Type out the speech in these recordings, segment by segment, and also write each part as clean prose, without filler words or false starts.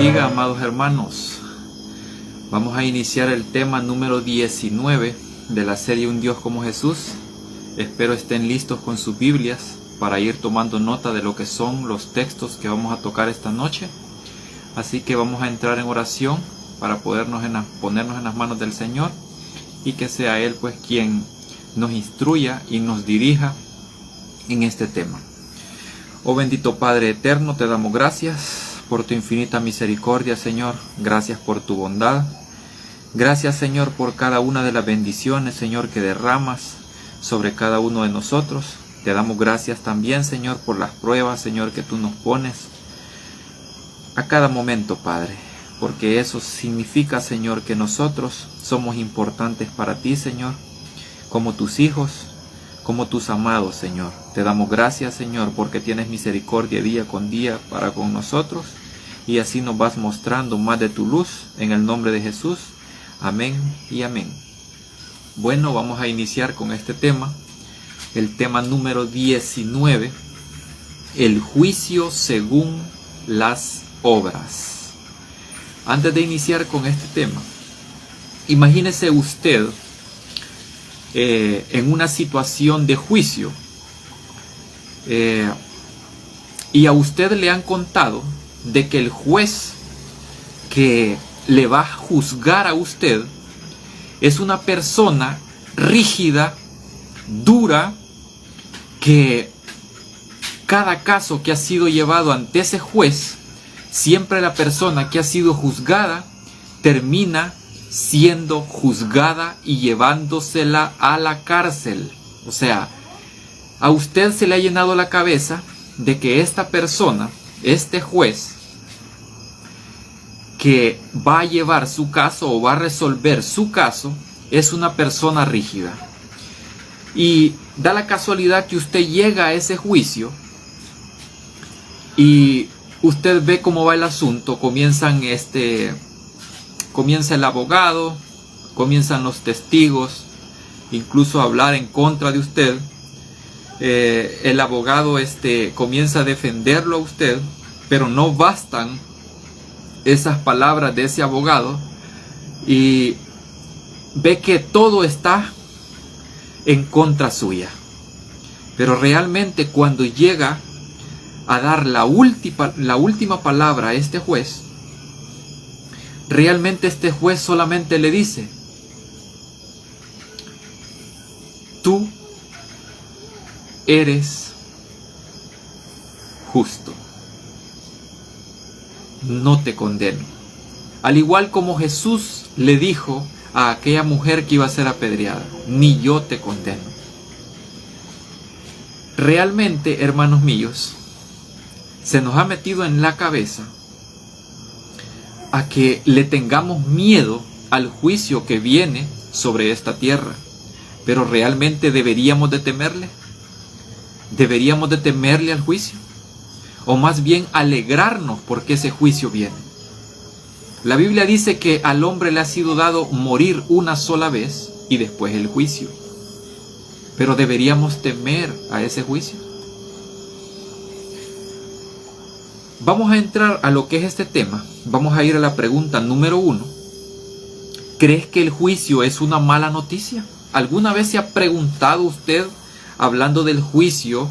bendiga, amados hermanos. Vamos a iniciar el tema número 19 de la serie Un Dios como Jesús. Espero estén listos con sus Biblias para ir tomando nota de lo que son los textos que vamos a tocar esta noche. Así que vamos a entrar en oración para ponernos en las manos del Señor y que sea Él pues quien nos instruya y nos dirija en este tema. Oh bendito Padre eterno, te damos gracias por tu infinita misericordia, Señor. Gracias por tu bondad. Gracias, Señor, por cada una de las bendiciones, Señor, que derramas sobre cada uno de nosotros. Te damos gracias también, Señor, por las pruebas, Señor, que tú nos pones a cada momento, Padre. Porque eso significa, Señor, que nosotros somos importantes para ti, Señor, como tus hijos, como tus amados, Señor. Te damos gracias, Señor, porque tienes misericordia día con día para con nosotros, y así nos vas mostrando más de tu luz, en el nombre de Jesús. Amén y amén. Bueno, vamos a iniciar con este tema, el tema número 19, el juicio según las obras. Antes de iniciar con este tema, imagínese usted en una situación de juicio y a usted le han contado de que el juez que le va a juzgar a usted es una persona rígida, dura, que cada caso que ha sido llevado ante ese juez, siempre la persona que ha sido juzgada termina siendo juzgada y llevándosela a la cárcel. O sea, a usted se le ha llenado la cabeza de que esta persona, este juez, que va a llevar su caso o va a resolver su caso, es una persona rígida. Y da la casualidad que usted llega a ese juicio y usted ve cómo va el asunto. Comienza el abogado, comienzan los testigos, incluso a hablar en contra de usted. El abogado comienza a defenderlo a usted, pero no bastan esas palabras de ese abogado y ve que todo está en contra suya. Pero realmente cuando llega a dar la última palabra a este juez, realmente este juez solamente le dice: tú eres justo, no te condeno. Al igual como Jesús le dijo a aquella mujer que iba a ser apedreada: ni yo te condeno. Realmente, hermanos míos, se nos ha metido en la cabeza a que le tengamos miedo al juicio que viene sobre esta tierra. Pero realmente deberíamos de temerle. Deberíamos de temerle al juicio, o más bien alegrarnos porque ese juicio viene. La Biblia dice que al hombre le ha sido dado morir una sola vez y después el juicio. Pero deberíamos temer a ese juicio. Vamos a entrar a lo que es este tema. Vamos a ir a la pregunta número 1. ¿Crees que el juicio es una mala noticia? ¿Alguna vez se ha preguntado usted, hablando del juicio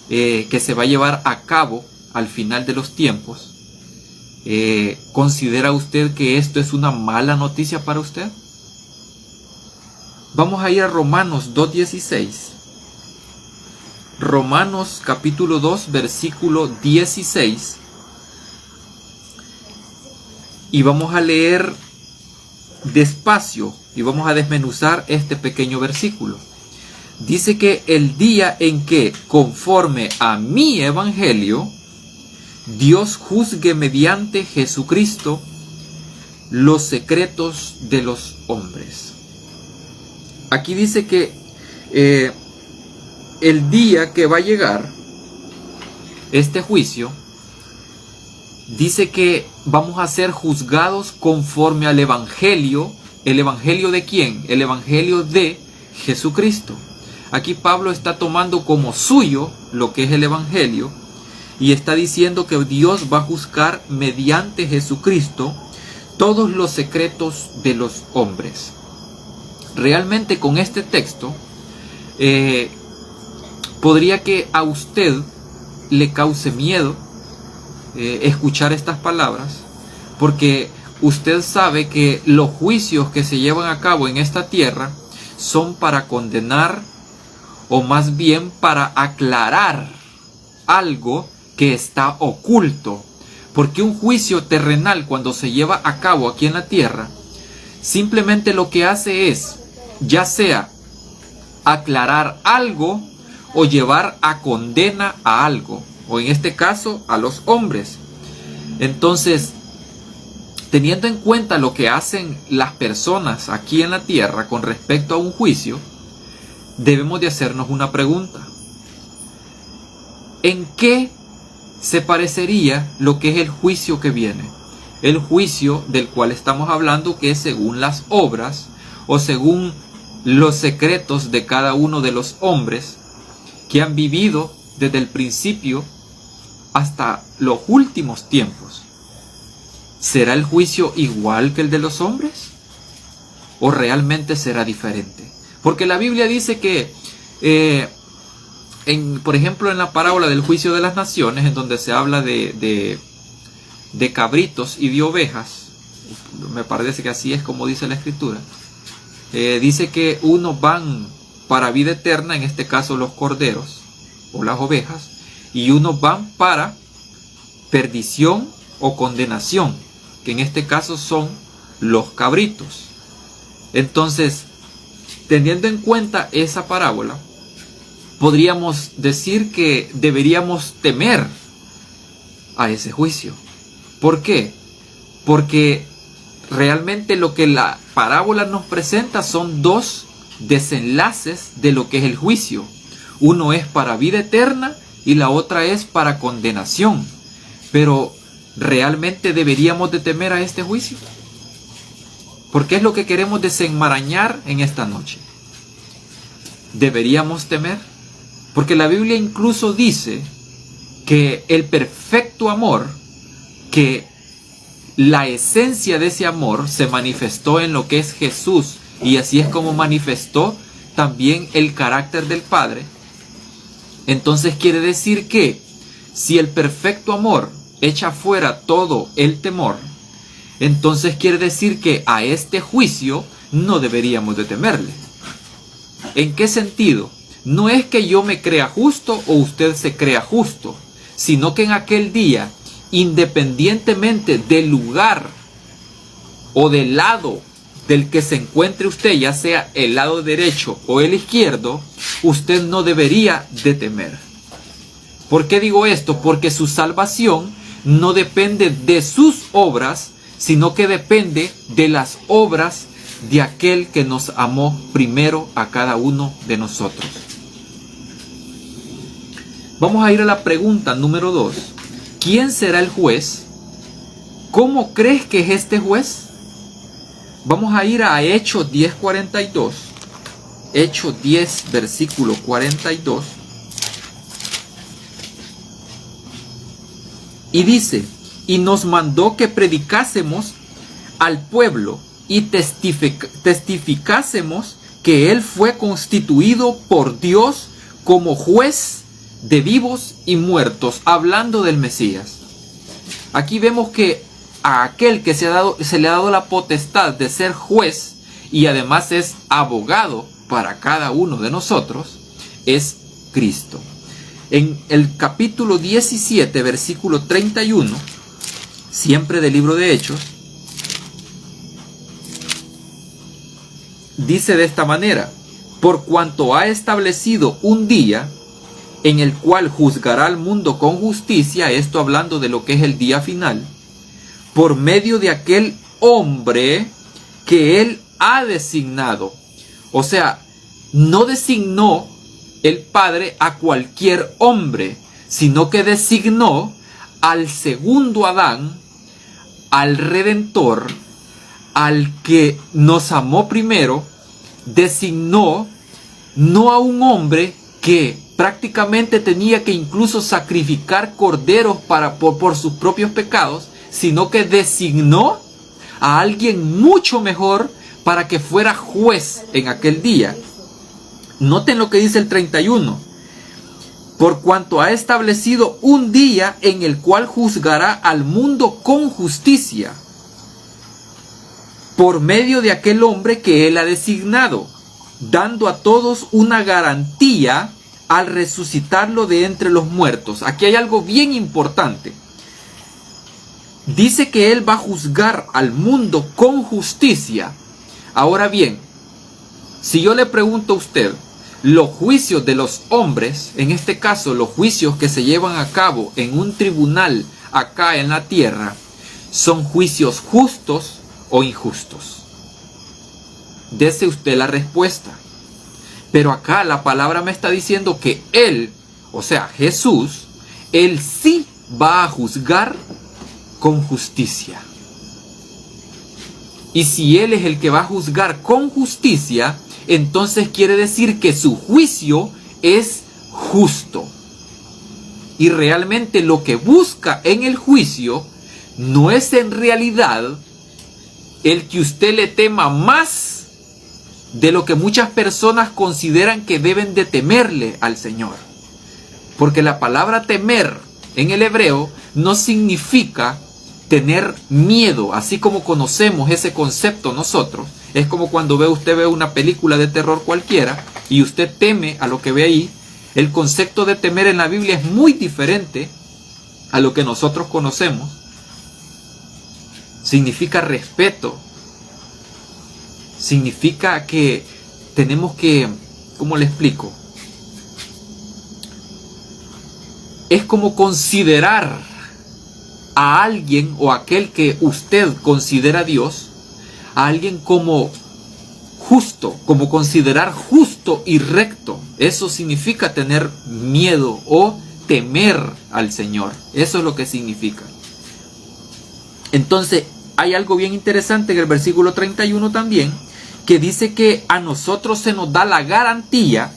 que se va a llevar a cabo al final de los tiempos, ¿considera usted que esto es una mala noticia para usted? Vamos a ir a Romanos 2:16. Romanos capítulo 2, versículo 16. Y vamos a leer despacio y vamos a desmenuzar este pequeño versículo. Dice que el día en que, conforme a mi evangelio, Dios juzgue mediante Jesucristo los secretos de los hombres. Aquí dice que el día que va a llegar este juicio, dice que vamos a ser juzgados conforme al evangelio. ¿El evangelio de quién? El evangelio de Jesucristo. Aquí Pablo está tomando como suyo lo que es el evangelio y está diciendo que Dios va a juzgar mediante Jesucristo todos los secretos de los hombres. Realmente con este texto podría que a usted le cause miedo escuchar estas palabras, porque usted sabe que los juicios que se llevan a cabo en esta tierra son para condenar, o más bien para aclarar algo que está oculto. Porque un juicio terrenal, cuando se lleva a cabo aquí en la tierra, simplemente lo que hace es, ya sea aclarar algo o llevar a condena a algo, o en este caso a los hombres. Entonces, teniendo en cuenta lo que hacen las personas aquí en la tierra con respecto a un juicio, debemos de hacernos una pregunta. ¿En qué se parecería lo que es el juicio que viene? El juicio del cual estamos hablando, que es según las obras o según los secretos de cada uno de los hombres que han vivido desde el principio hasta los últimos tiempos. ¿Será el juicio igual que el de los hombres? ¿O realmente será diferente? Porque la Biblia dice que por ejemplo, en la parábola del juicio de las naciones, en donde se habla de cabritos y de ovejas, me parece que así es como dice la Escritura, dice que unos van para vida eterna, en este caso los corderos o las ovejas, y unos van para perdición o condenación, que en este caso son los cabritos. Entonces, teniendo en cuenta esa parábola, podríamos decir que deberíamos temer a ese juicio. ¿Por qué? Porque realmente lo que la parábola nos presenta son dos desenlaces de lo que es el juicio. Uno es para vida eterna y la otra es para condenación. Pero ¿realmente deberíamos de temer a este juicio? Porque es lo que queremos desenmarañar en esta noche. ¿Deberíamos temer? Porque la Biblia incluso dice que el perfecto amor, que la esencia de ese amor se manifestó en lo que es Jesús, y así es como manifestó también el carácter del Padre. Entonces quiere decir que si el perfecto amor echa fuera todo el temor, entonces quiere decir que a este juicio no deberíamos de temerle. ¿En qué sentido? No es que yo me crea justo o usted se crea justo, sino que en aquel día, independientemente del lugar o del lado del que se encuentre usted, ya sea el lado derecho o el izquierdo, usted no debería de temer. ¿Por qué digo esto? Porque su salvación no depende de sus obras, sino que depende de las obras de aquel que nos amó primero a cada uno de nosotros. Vamos a ir a la pregunta número 2. ¿Quién será el juez? ¿Cómo crees que es este juez? Vamos a ir a Hechos 10:42. Hechos 10, versículo 42. Y dice: y nos mandó que predicásemos al pueblo y testificásemos que Él fue constituido por Dios como juez de vivos y muertos, hablando del Mesías. Aquí vemos que a aquel que se le ha dado la potestad de ser juez y además es abogado para cada uno de nosotros, es Cristo. En el capítulo 17, versículo 31, siempre del libro de Hechos, dice de esta manera: por cuanto ha establecido un día en el cual juzgará al mundo con justicia, esto hablando de lo que es el día final, por medio de aquel hombre que Él ha designado. O sea, no designó el Padre a cualquier hombre, sino que designó al segundo Adán, al Redentor, al que nos amó primero. Designó no a un hombre que prácticamente tenía que incluso sacrificar corderos por sus propios pecados, sino que designó a alguien mucho mejor para que fuera juez en aquel día. Noten lo que dice el 31. Por cuanto ha establecido un día en el cual juzgará al mundo con justicia, por medio de aquel hombre que él ha designado, dando a todos una garantía al resucitarlo de entre los muertos. Aquí hay algo bien importante. Dice que él va a juzgar al mundo con justicia. Ahora bien, si yo le pregunto a usted, los juicios de los hombres, en este caso los juicios que se llevan a cabo en un tribunal acá en la tierra, ¿son juicios justos o injustos? Dese usted la respuesta. Pero acá la palabra me está diciendo que él, o sea Jesús, él sí va a juzgar con justicia. Y si él es el que va a juzgar con justicia, entonces quiere decir que su juicio es justo. Y realmente lo que busca en el juicio no es en realidad el que usted le tema más de lo que muchas personas consideran que deben de temerle al Señor. Porque la palabra temer en el hebreo no significa tener miedo, así como conocemos ese concepto nosotros. Es como cuando usted ve una película de terror cualquiera y usted teme a lo que ve ahí. El concepto de temer en la Biblia es muy diferente a lo que nosotros conocemos. Significa respeto. Significa que tenemos que, ¿cómo le explico? Es como considerar a alguien o aquel que usted considera Dios, a alguien como justo, como considerar justo y recto. Eso significa tener miedo o temer al Señor. Eso es lo que significa. Entonces, hay algo bien interesante en el versículo 31 también, que dice que a nosotros se nos da la garantía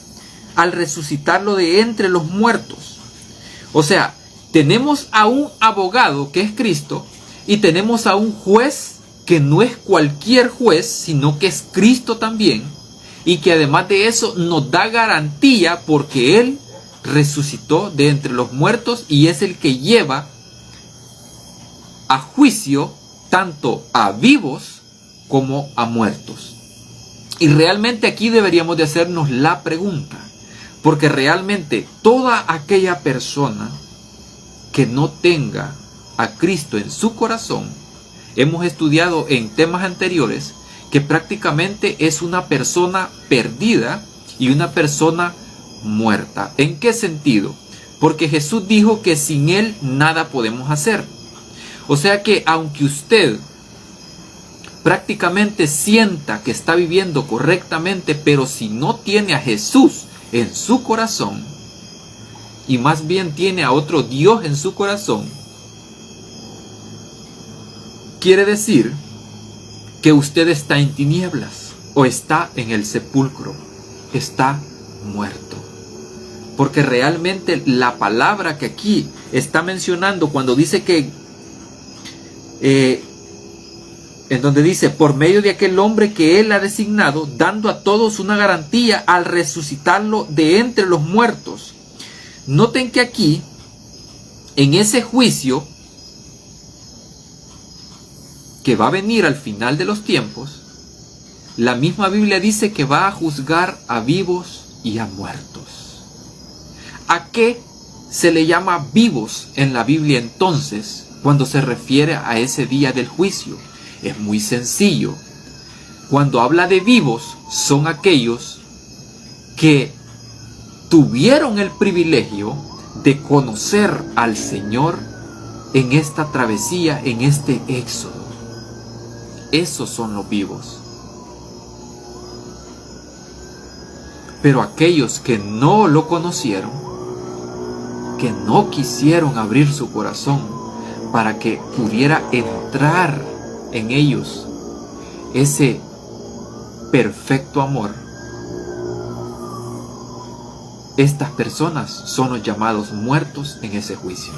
al resucitarlo de entre los muertos. O sea, tenemos a un abogado que es Cristo y tenemos a un juez que no es cualquier juez, sino que es Cristo también, y que además de eso nos da garantía porque Él resucitó de entre los muertos y es el que lleva a juicio tanto a vivos como a muertos. Y realmente aquí deberíamos de hacernos la pregunta, porque realmente toda aquella persona que no tenga a Cristo en su corazón, hemos estudiado en temas anteriores que prácticamente es una persona perdida y una persona muerta. ¿En qué sentido? Porque Jesús dijo que sin Él nada podemos hacer. O sea que aunque usted prácticamente sienta que está viviendo correctamente, pero si no tiene a Jesús en su corazón, y más bien tiene a otro Dios en su corazón, quiere decir que usted está en tinieblas o está en el sepulcro, está muerto. Porque realmente la palabra que aquí está mencionando cuando dice que en donde dice por medio de aquel hombre que Él ha designado, dando a todos una garantía al resucitarlo de entre los muertos. Noten que aquí, en ese juicio que va a venir al final de los tiempos, la misma Biblia dice que va a juzgar a vivos y a muertos. ¿A qué se le llama vivos en la Biblia entonces cuando se refiere a ese día del juicio? Es muy sencillo. Cuando habla de vivos, son aquellos que tuvieron el privilegio de conocer al Señor en esta travesía, en este éxodo. Esos son los vivos. Pero aquellos que no lo conocieron, que no quisieron abrir su corazón para que pudiera entrar en ellos ese perfecto amor, estas personas son los llamados muertos en ese juicio.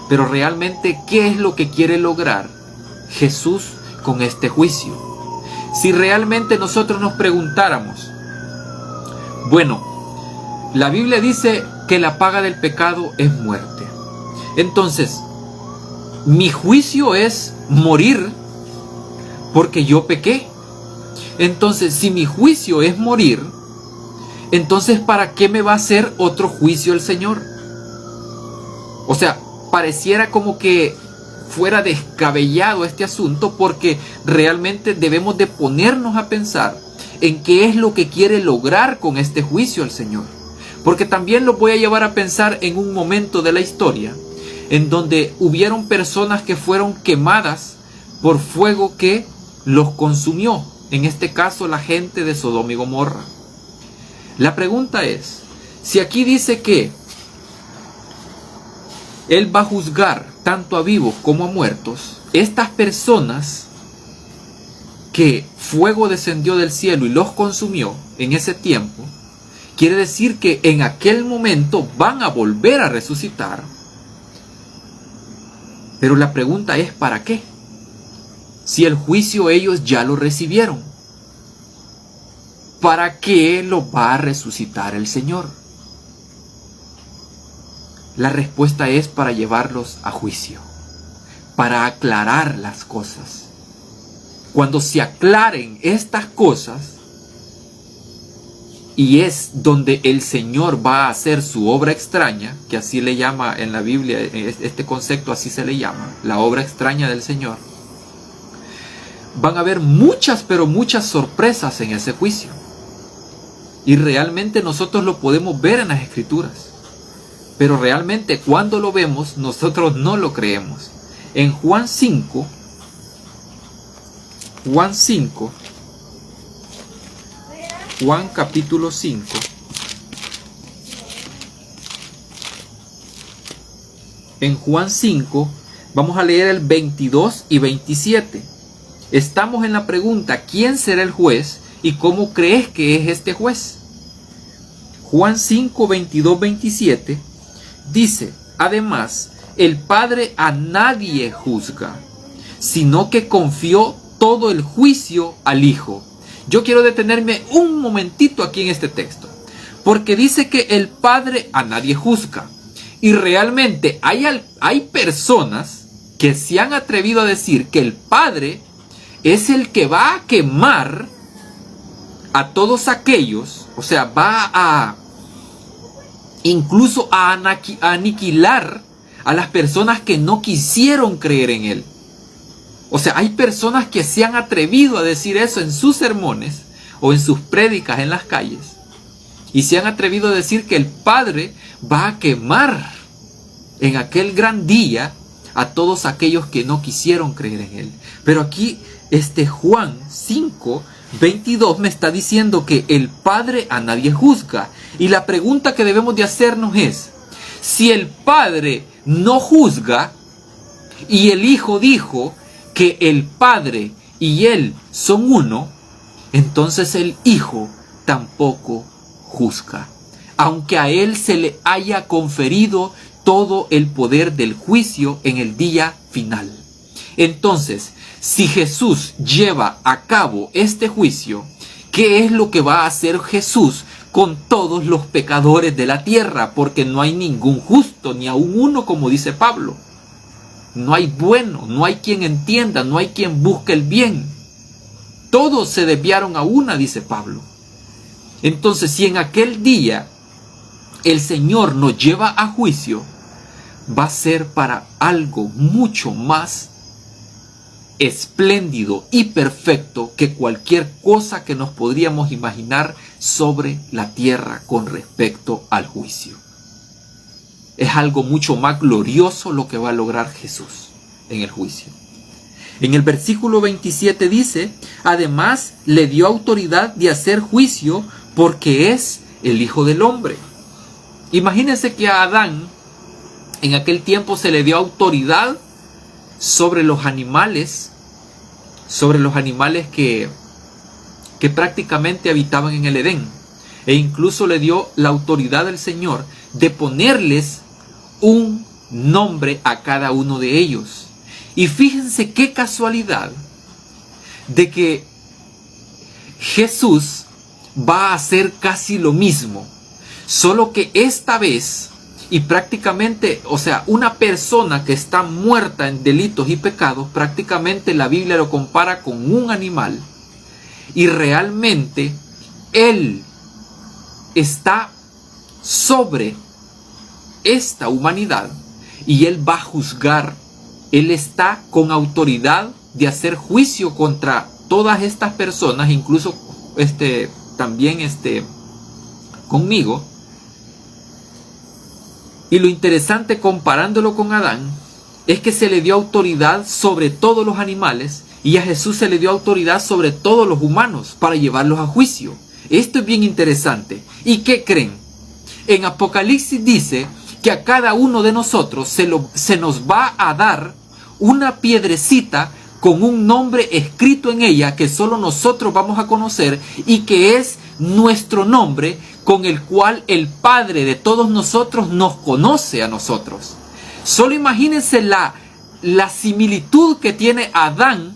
Pero realmente, ¿qué es lo que quiere lograr Jesús con este juicio? Si realmente nosotros nos preguntáramos, bueno, la Biblia dice que la paga del pecado es muerte. Entonces, mi juicio es morir porque yo pequé. Entonces, si mi juicio es morir, entonces ¿para qué me va a hacer otro juicio el Señor? O sea, pareciera como que fuera descabellado este asunto, porque realmente debemos de ponernos a pensar en qué es lo que quiere lograr con este juicio el Señor. Porque también lo voy a llevar a pensar en un momento de la historia en donde hubieron personas que fueron quemadas por fuego que los consumió. En este caso, la gente de Sodoma y Gomorra. La pregunta es, si aquí dice que Él va a juzgar tanto a vivos como a muertos, estas personas que fuego descendió del cielo y los consumió en ese tiempo, quiere decir que en aquel momento van a volver a resucitar. Pero la pregunta es, ¿para qué? Si el juicio ellos ya lo recibieron, ¿para qué lo va a resucitar el Señor? La respuesta es para llevarlos a juicio, para aclarar las cosas. Cuando se aclaren estas cosas, y es donde el Señor va a hacer su obra extraña, que así le llama en la Biblia, este concepto así se le llama, la obra extraña del Señor. Van a haber muchas, pero muchas sorpresas en ese juicio. Y realmente nosotros lo podemos ver en las Escrituras. Pero realmente cuando lo vemos, nosotros no lo creemos. En Juan 5, Juan capítulo 5, en Juan 5 vamos a leer el 22 y 27. Estamos en la pregunta, ¿quién será el juez y cómo crees que es este juez? Juan 5, 22, 27 dice, además, el Padre a nadie juzga, sino que confió todo el juicio al Hijo. Yo quiero detenerme un momentito aquí en este texto, porque dice que el Padre a nadie juzga. Y realmente hay personas que se han atrevido a decir que el Padre es el que va a quemar a todos aquellos, o sea, va a incluso a aniquilar a las personas que no quisieron creer en Él. O sea, hay personas que se han atrevido a decir eso en sus sermones o en sus prédicas en las calles. Y se han atrevido a decir que el Padre va a quemar en aquel gran día a todos aquellos que no quisieron creer en Él. Pero aquí Juan 5, 22 me está diciendo que el Padre a nadie juzga. Y la pregunta que debemos de hacernos es, si el Padre no juzga y el Hijo dijo que el Padre y Él son uno, entonces el Hijo tampoco juzga, aunque a Él se le haya conferido todo el poder del juicio en el día final. Entonces, si Jesús lleva a cabo este juicio, ¿qué es lo que va a hacer Jesús con todos los pecadores de la tierra? Porque no hay ningún justo, ni aun uno, como dice Pablo. No hay bueno, no hay quien entienda, no hay quien busque el bien. Todos se desviaron a una, dice Pablo. Entonces, si en aquel día el Señor nos lleva a juicio, va a ser para algo mucho más espléndido y perfecto que cualquier cosa que nos podríamos imaginar sobre la tierra con respecto al juicio. Es algo mucho más glorioso lo que va a lograr Jesús en el juicio. En el versículo 27 dice, además le dio autoridad de hacer juicio porque es el Hijo del Hombre. Imagínense que a Adán en aquel tiempo se le dio autoridad sobre los animales que prácticamente habitaban en el Edén. e incluso le dio la autoridad del Señor de ponerles un nombre a cada uno de ellos. Y fíjense qué casualidad de que Jesús va a hacer casi lo mismo, solo que esta vez, y prácticamente, o sea, una persona que está muerta en delitos y pecados, prácticamente la Biblia lo compara con un animal, y realmente Él está sobre esta humanidad y Él va a juzgar. Él está con autoridad de hacer juicio contra todas estas personas, incluso también conmigo. Y lo interesante, comparándolo con Adán, es que se le dio autoridad sobre todos los animales y a Jesús se le dio autoridad sobre todos los humanos para llevarlos a juicio. Esto es bien interesante. ¿Y qué creen? En Apocalipsis dice que a cada uno de nosotros se nos va a dar una piedrecita con un nombre escrito en ella que solo nosotros vamos a conocer y que es nuestro nombre, con el cual el Padre de todos nosotros nos conoce a nosotros. Solo imagínense la similitud que tiene Adán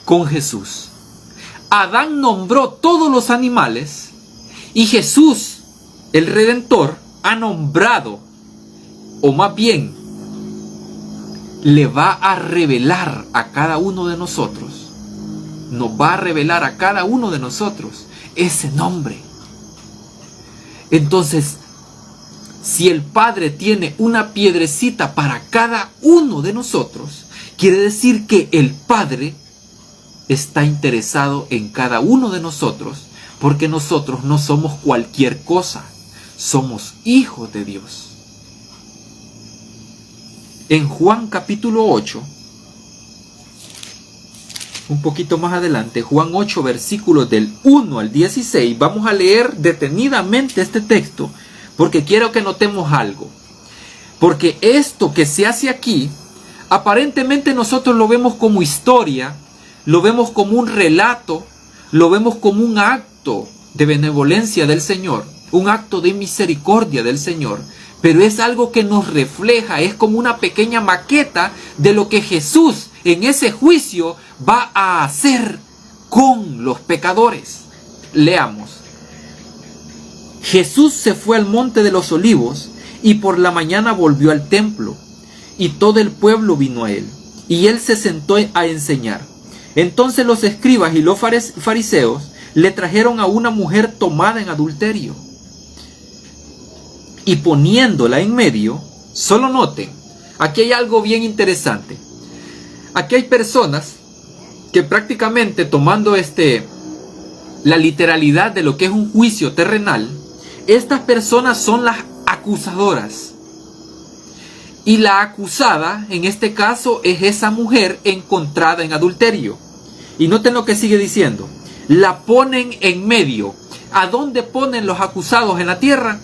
con Jesús. Adán nombró todos los animales y Jesús, el Redentor, ha nombrado, o más bien, le va a revelar a cada uno de nosotros, nos va a revelar a cada uno de nosotros ese nombre. Entonces, si el Padre tiene una piedrecita para cada uno de nosotros, quiere decir que el Padre está interesado en cada uno de nosotros, porque nosotros no somos cualquier cosa, somos hijos de Dios. En Juan capítulo 8, un poquito más adelante, Juan 8 versículos del 1 al 16, vamos a leer detenidamente este texto, porque quiero que notemos algo. Porque esto que se hace aquí, aparentemente nosotros lo vemos como historia, lo vemos como un relato, lo vemos como un acto de benevolencia del Señor, un acto de misericordia del Señor. Pero es algo que nos refleja, es como una pequeña maqueta de lo que Jesús en ese juicio va a hacer con los pecadores. Leamos. Jesús se fue al monte de los olivos y por la mañana volvió al templo y todo el pueblo vino a él y él se sentó a enseñar. Entonces los escribas y los fariseos le trajeron a una mujer tomada en adulterio. Y poniéndola en medio, solo noten, aquí hay algo bien interesante. Aquí hay personas que prácticamente tomando la literalidad de lo que es un juicio terrenal, estas personas son las acusadoras. Y la acusada, en este caso, es esa mujer encontrada en adulterio. Y noten lo que sigue diciendo. La ponen en medio. ¿A dónde ponen los acusados en la tierra?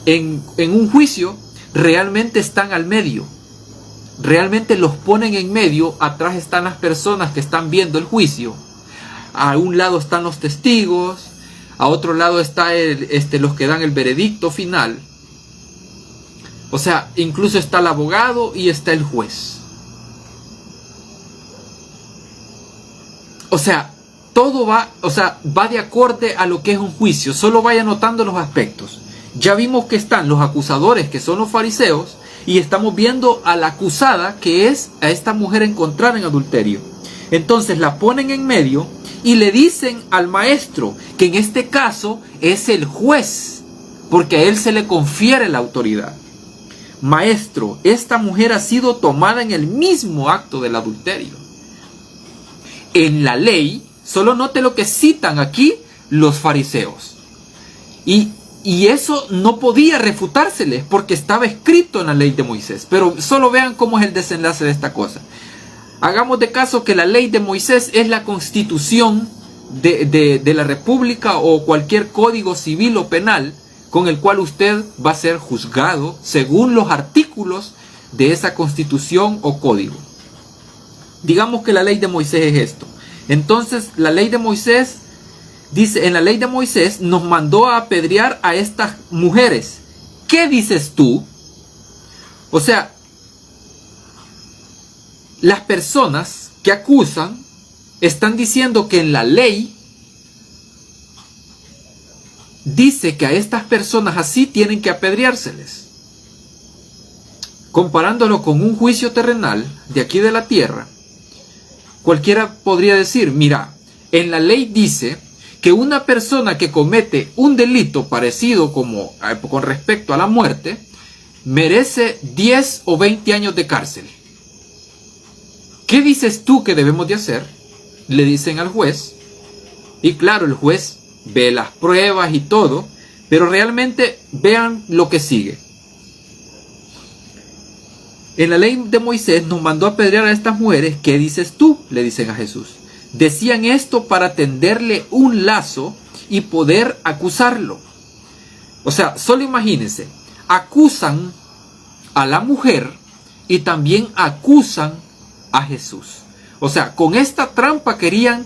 En un juicio, realmente están al medio. Realmente los ponen en medio. Atrás están las personas que están viendo el juicio. A un lado están los testigos. A otro lado está los que dan el veredicto final. O sea, incluso está el abogado y está el juez. O sea, todo va de acorde a lo que es un juicio. Solo vaya notando los aspectos. Ya vimos que están los acusadores, que son los fariseos, y estamos viendo a la acusada, que es a esta mujer encontrada en adulterio. Entonces la ponen en medio y le dicen al maestro, que en este caso es el juez, porque a él se le confiere la autoridad. Maestro, esta mujer ha sido tomada en el mismo acto del adulterio. En la ley, solo note lo que citan aquí los fariseos. Y eso no podía refutárseles porque estaba escrito en la ley de Moisés. Pero solo vean cómo es el desenlace de esta cosa. Hagamos de caso que la ley de Moisés es la constitución de la república o cualquier código civil o penal con el cual usted va a ser juzgado según los artículos de esa constitución o código. Digamos que la ley de Moisés es esto. Entonces la ley de Moisés Dice, en la ley de Moisés nos mandó a apedrear a estas mujeres. ¿Qué dices tú? O sea, las personas que acusan están diciendo que en la ley dice que a estas personas así tienen que apedreárseles. Comparándolo con un juicio terrenal de aquí de la tierra, cualquiera podría decir, mira, en la ley dice que una persona que comete un delito parecido como con respecto a la muerte, merece 10 o 20 años de cárcel. ¿Qué dices tú que debemos de hacer? Le dicen al juez. Y claro, el juez ve las pruebas y todo, pero realmente vean lo que sigue. En la ley de Moisés nos mandó a apedrear a estas mujeres. ¿Qué dices tú? Le dicen a Jesús. Decían esto para tenderle un lazo y poder acusarlo. O sea, solo imagínense, acusan a la mujer y también acusan a Jesús. O sea, con esta trampa querían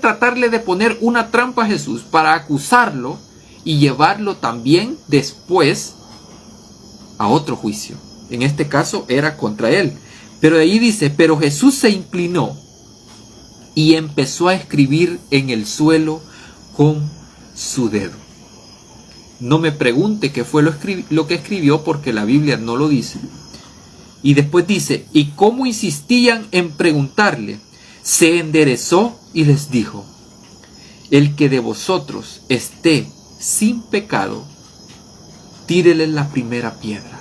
tratarle de poner una trampa a Jesús para acusarlo y llevarlo también después a otro juicio. En este caso era contra él. Pero de ahí dice, pero Jesús se inclinó y empezó a escribir en el suelo con su dedo. No me pregunte qué fue lo que escribió, porque la Biblia no lo dice. Y después dice, y como insistían en preguntarle, se enderezó y les dijo, el que de vosotros esté sin pecado, tírele la primera piedra.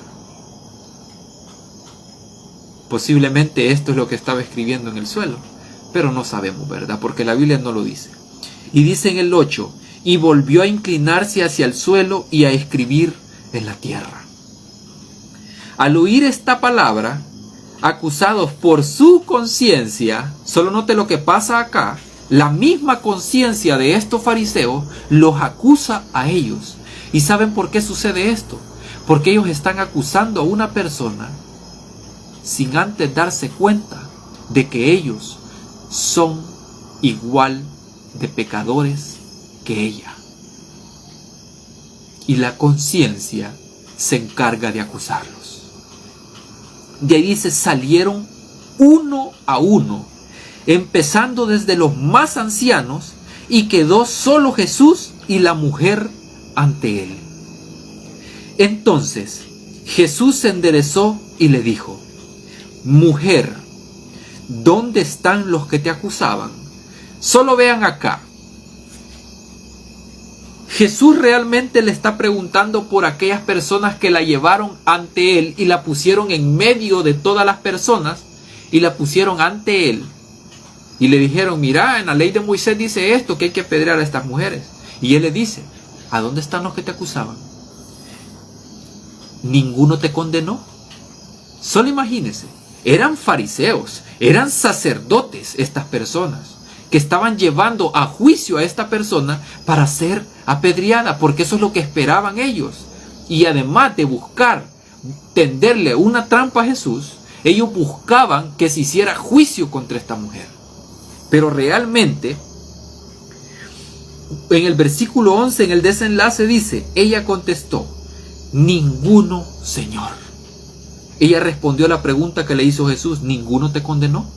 Posiblemente esto es lo que estaba escribiendo en el suelo, pero no sabemos, ¿verdad? Porque la Biblia no lo dice. Y dice en el 8, y volvió a inclinarse hacia el suelo y a escribir en la tierra. Al oír esta palabra, acusados por su conciencia, solo note lo que pasa acá, la misma conciencia de estos fariseos los acusa a ellos. ¿Y saben por qué sucede esto? Porque ellos están acusando a una persona sin antes darse cuenta de que ellos son igual de pecadores que ella. Y la conciencia se encarga de acusarlos. De ahí dice, salieron uno a uno, empezando desde los más ancianos, y quedó solo Jesús y la mujer ante él. Entonces Jesús se enderezó y le dijo, mujer, ¿dónde están los que te acusaban? Solo vean acá. Jesús realmente le está preguntando por aquellas personas que la llevaron ante él y la pusieron en medio de todas las personas y la pusieron ante él. Y le dijeron, mira, en la ley de Moisés dice esto, que hay que apedrear a estas mujeres. Y él le dice, ¿a dónde están los que te acusaban? ¿Ninguno te condenó? Solo imagínense, eran fariseos, eran sacerdotes estas personas, que estaban llevando a juicio a esta persona para ser apedreada, porque eso es lo que esperaban ellos. Y además de buscar tenderle una trampa a Jesús, ellos buscaban que se hiciera juicio contra esta mujer. Pero realmente, en el versículo 11, en el desenlace dice, ella contestó, ninguno, Señor. Ella respondió a la pregunta que le hizo Jesús, ¿ninguno te condenó?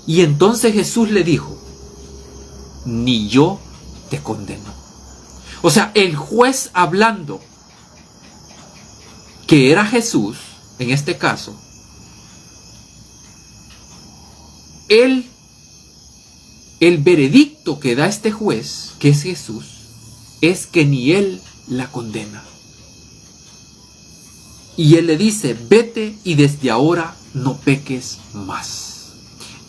Y entonces Jesús le dijo, ni yo te condeno. O sea, el juez hablando, que era Jesús, en este caso, el veredicto que da este juez, que es Jesús, es que ni él la condena. Y él le dice, vete y desde ahora no peques más.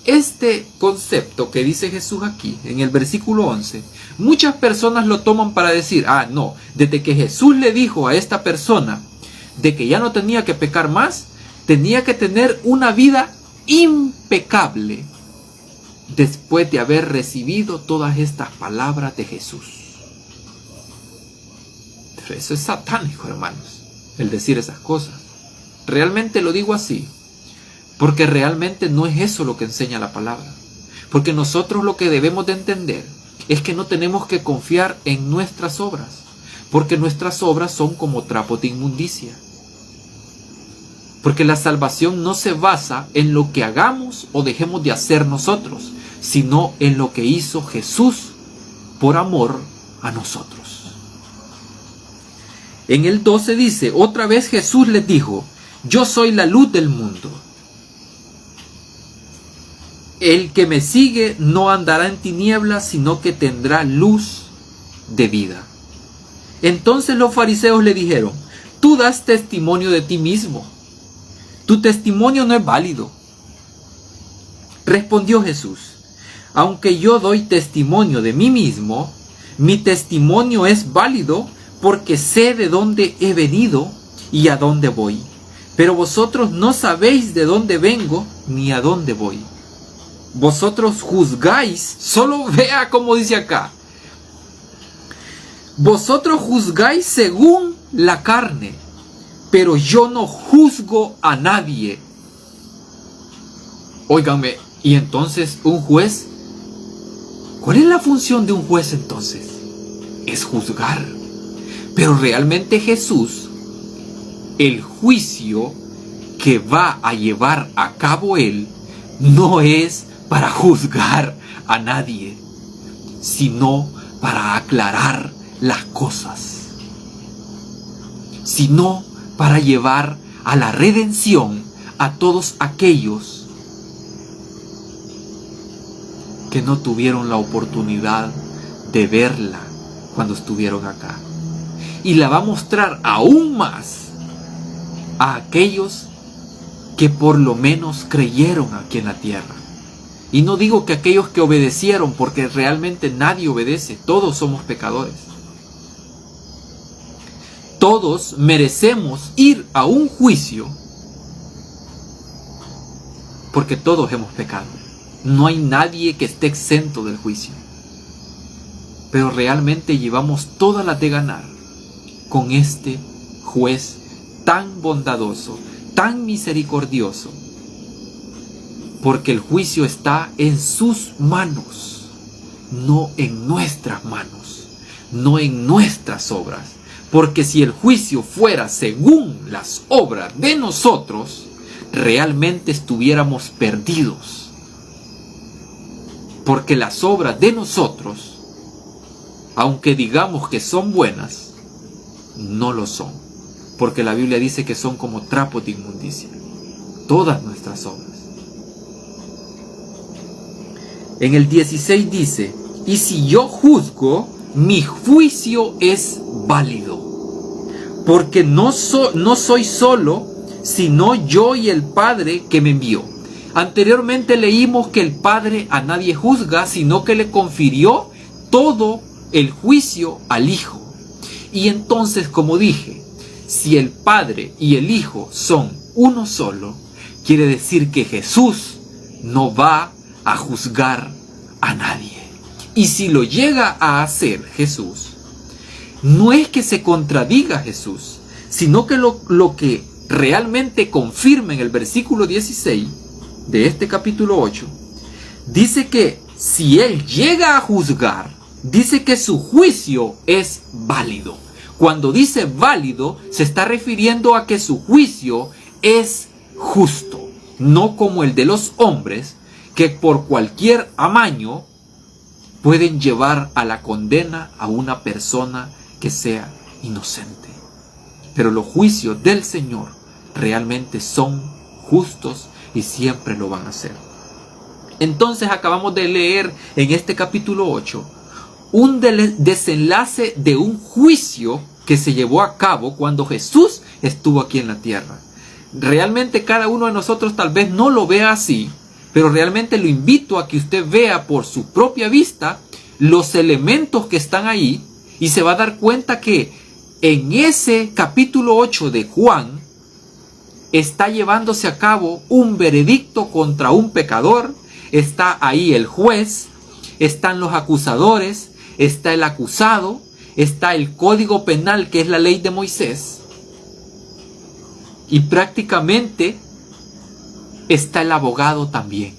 Este concepto que dice Jesús aquí, en el versículo 11, muchas personas lo toman para decir, no, desde que Jesús le dijo a esta persona de que ya no tenía que pecar más, tenía que tener una vida impecable después de haber recibido todas estas palabras de Jesús. Pero eso es satánico, hermanos, el decir esas cosas. Realmente lo digo así, porque realmente no es eso lo que enseña la palabra. Porque nosotros lo que debemos de entender es que no tenemos que confiar en nuestras obras, porque nuestras obras son como trapos de inmundicia. Porque la salvación no se basa en lo que hagamos o dejemos de hacer nosotros, sino en lo que hizo Jesús por amor a nosotros. En el 12 dice, otra vez Jesús les dijo, yo soy la luz del mundo. El que me sigue no andará en tinieblas, sino que tendrá luz de vida. Entonces los fariseos le dijeron, tú das testimonio de ti mismo. Tu testimonio no es válido. Respondió Jesús, aunque yo doy testimonio de mí mismo, mi testimonio es válido porque sé de dónde he venido y a dónde voy. Pero vosotros no sabéis de dónde vengo ni a dónde voy. Vosotros juzgáis, solo vea como dice acá. Vosotros juzgáis según la carne, pero yo no juzgo a nadie. Óigame, y entonces un juez, ¿cuál es la función de un juez entonces? Es juzgar. Pero realmente Jesús, el juicio que va a llevar a cabo Él, no es para juzgar a nadie, sino para aclarar las cosas, sino para llevar a la redención a todos aquellos que no tuvieron la oportunidad de verla cuando estuvieron acá. Y la va a mostrar aún más a aquellos que por lo menos creyeron aquí en la tierra. Y no digo que aquellos que obedecieron, porque realmente nadie obedece, todos somos pecadores. Todos merecemos ir a un juicio, porque todos hemos pecado. No hay nadie que esté exento del juicio. Pero realmente llevamos todas las de ganar con este juez tan bondadoso, tan misericordioso, porque el juicio está en sus manos, no en nuestras manos, no en nuestras obras. Porque si el juicio fuera según las obras de nosotros, realmente estuviéramos perdidos. Porque las obras de nosotros, aunque digamos que son buenas, no lo son. Porque la Biblia dice que son como trapos de inmundicia. Todas nuestras obras. En el 16 dice, y si yo juzgo, mi juicio es válido. Porque no soy solo, sino yo y el Padre que me envió. Anteriormente leímos que el Padre a nadie juzga, sino que le confirió todo el juicio al Hijo. Y entonces, como dije, si el Padre y el Hijo son uno solo, quiere decir que Jesús no va a juzgar a nadie. Y si lo llega a hacer Jesús, no es que se contradiga Jesús, sino que lo que realmente confirma en el versículo 16 de este capítulo 8, dice que si Él llega a juzgar, dice que su juicio es válido. Cuando dice válido, se está refiriendo a que su juicio es justo, no como el de los hombres, que por cualquier amaño pueden llevar a la condena a una persona que sea inocente. Pero los juicios del Señor realmente son justos y siempre lo van a hacer. Entonces acabamos de leer en este capítulo 8 un desenlace de un juicio que se llevó a cabo cuando Jesús estuvo aquí en la tierra. Realmente cada uno de nosotros tal vez no lo vea así, pero realmente lo invito a que usted vea por su propia vista los elementos que están ahí y se va a dar cuenta que en ese capítulo 8 de Juan está llevándose a cabo un veredicto contra un pecador. Está ahí el juez, están los acusadores, está el acusado, está el código penal, que es la ley de Moisés, y prácticamente está el abogado también.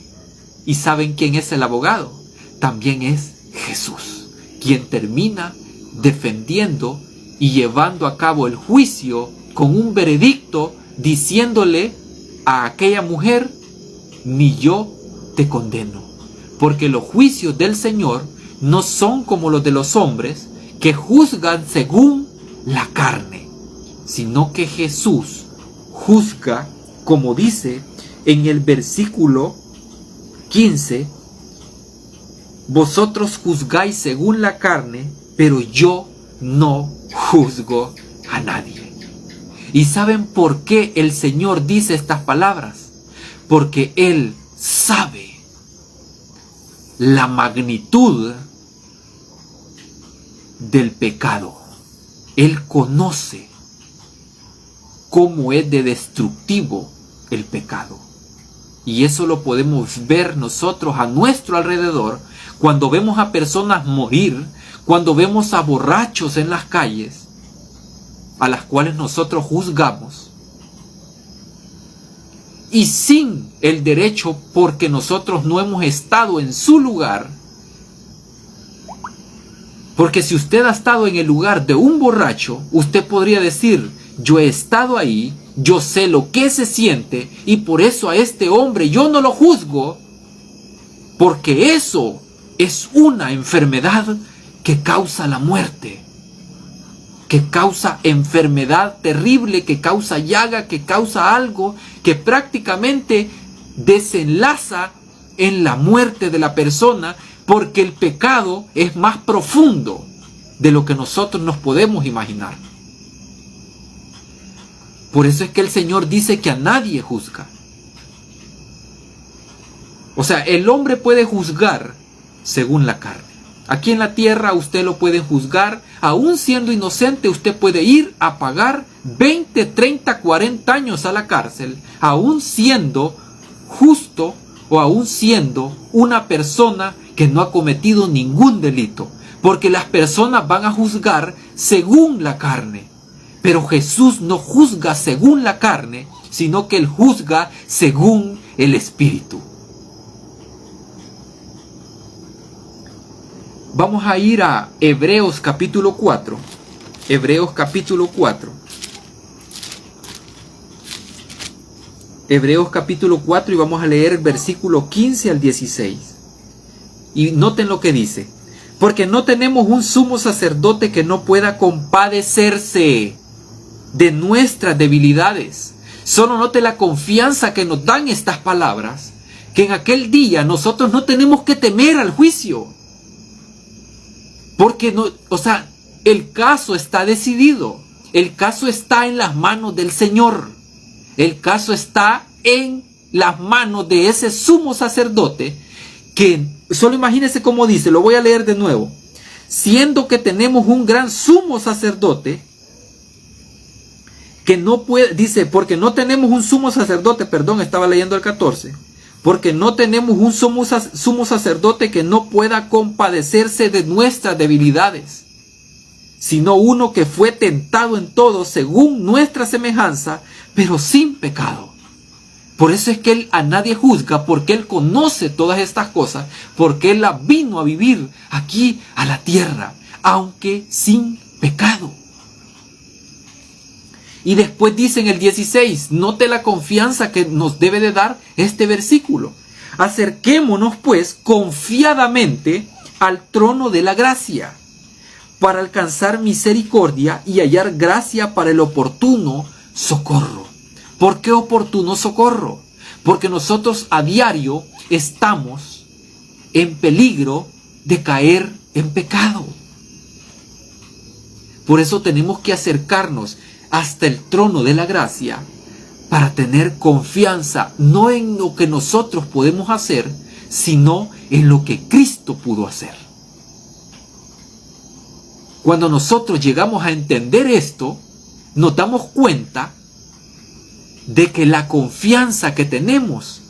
¿Y saben quién es el abogado? También es Jesús, quien termina defendiendo y llevando a cabo el juicio con un veredicto diciéndole a aquella mujer: ni yo te condeno. Porque los juicios del Señor no son como los de los hombres, que juzgan según la carne, sino que Jesús juzga, como dice en el versículo 15: vosotros juzgáis según la carne, pero yo no juzgo a nadie. ¿Y saben por qué el Señor dice estas palabras? Porque Él sabe la magnitud del pecado. Él conoce cómo es de destructivo el pecado. Y eso lo podemos ver nosotros a nuestro alrededor cuando vemos a personas morir, cuando vemos a borrachos en las calles, a las cuales nosotros juzgamos, y sin el derecho, porque nosotros no hemos estado en su lugar. Porque si usted ha estado en el lugar de un borracho, usted podría decir: yo he estado ahí, yo sé lo que se siente, y por eso a este hombre yo no lo juzgo, porque eso es una enfermedad que causa la muerte, que causa enfermedad terrible, que causa llaga, que causa algo que prácticamente desenlaza en la muerte de la persona, porque el pecado es más profundo de lo que nosotros nos podemos imaginar. Por eso es que el Señor dice que a nadie juzga. O sea, el hombre puede juzgar según la carne. Aquí en la tierra usted lo puede juzgar, aún siendo inocente. Usted puede ir a pagar 20, 30, 40 años a la cárcel, aún siendo justo o aún siendo una persona que no ha cometido ningún delito, porque las personas van a juzgar según la carne. Pero Jesús no juzga según la carne, sino que Él juzga según el Espíritu. Vamos a ir a Hebreos capítulo 4. Hebreos capítulo 4. Hebreos capítulo 4, y vamos a leer el versículo 15 al 16. Y noten lo que dice: porque no tenemos un sumo sacerdote que no pueda compadecerse de nuestras debilidades. Solo note la confianza que nos dan estas palabras, que en aquel día nosotros no tenemos que temer al juicio. Porque no, o sea, el caso está decidido. El caso está en las manos del Señor. El caso está en las manos de ese sumo sacerdote que, solo imagínense cómo dice, lo voy a leer de nuevo. Siendo que tenemos un gran sumo sacerdote que no puede, dice, porque no tenemos un sumo sacerdote, perdón, estaba leyendo el 14. Porque no tenemos un sumo sacerdote que no pueda compadecerse de nuestras debilidades, sino uno que fue tentado en todo según nuestra semejanza, pero sin pecado. Por eso es que Él a nadie juzga, porque Él conoce todas estas cosas, porque Él la vino a vivir aquí a la tierra, aunque sin pecado. Y después dice en el 16, note la confianza que nos debe de dar este versículo. Acerquémonos pues confiadamente al trono de la gracia, para alcanzar misericordia y hallar gracia para el oportuno socorro. ¿Por qué oportuno socorro? Porque nosotros a diario estamos en peligro de caer en pecado. Por eso tenemos que acercarnos hasta el trono de la gracia para tener confianza, no en lo que nosotros podemos hacer, sino en lo que Cristo pudo hacer. Cuando nosotros llegamos a entender esto, nos damos cuenta de que la confianza que tenemos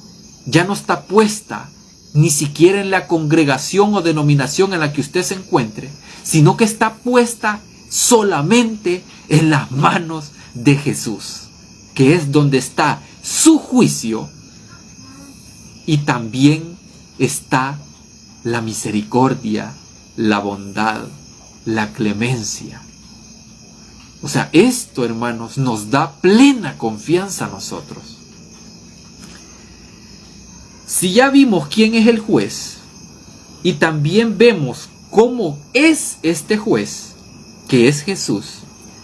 ya no está puesta ni siquiera en la congregación o denominación en la que usted se encuentre, sino que está puesta solamente en las manos de Jesús, que es donde está su juicio y también está la misericordia, la bondad, la clemencia. O sea, esto, hermanos, nos da plena confianza a nosotros. Si ya vimos quién es el juez y también vemos cómo es este juez, que es Jesús,